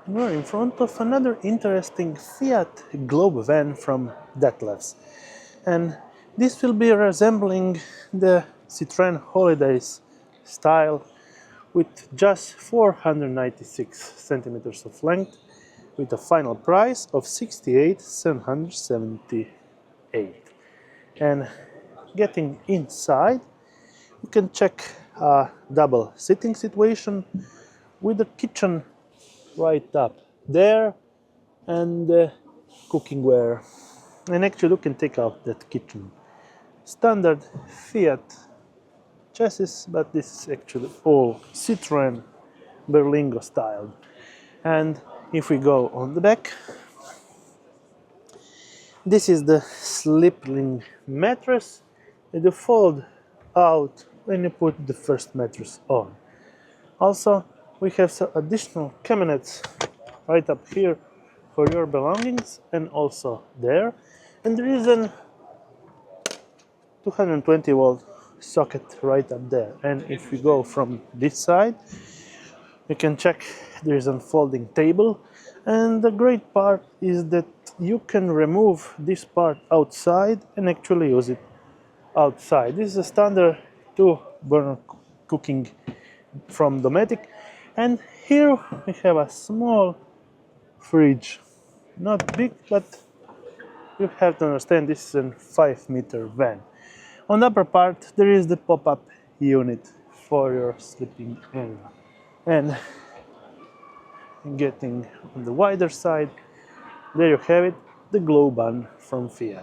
We're in front of another interesting Fiat Globe van from Dethleffs, and this will be resembling the Citroën Holidays style with just 496 centimeters of length, with a final price of 68,778. And getting inside, you can check a double sitting situation with the kitchen right up there and cookingware. And actually you can take out that kitchen. Standard Fiat chassis, but this is actually all Citroën Berlingo style. And if we go on the back, this is the sleeping mattress that you fold out when you put the first mattress on. Also, we have some additional cabinets right up here for your belongings and also there. And there is an 220-volt socket right up there. And if we go from this side, you can check there is a folding table. And the great part is that you can remove this part outside and actually use it outside. This is a standard 2-burner cooking from Dometic. And here we have a small fridge. Not big, but you have to understand this is a 5-meter van. On the upper part, there is the pop-up unit for your sleeping area. And getting on the wider side, there you have it, the glow van from Fiat.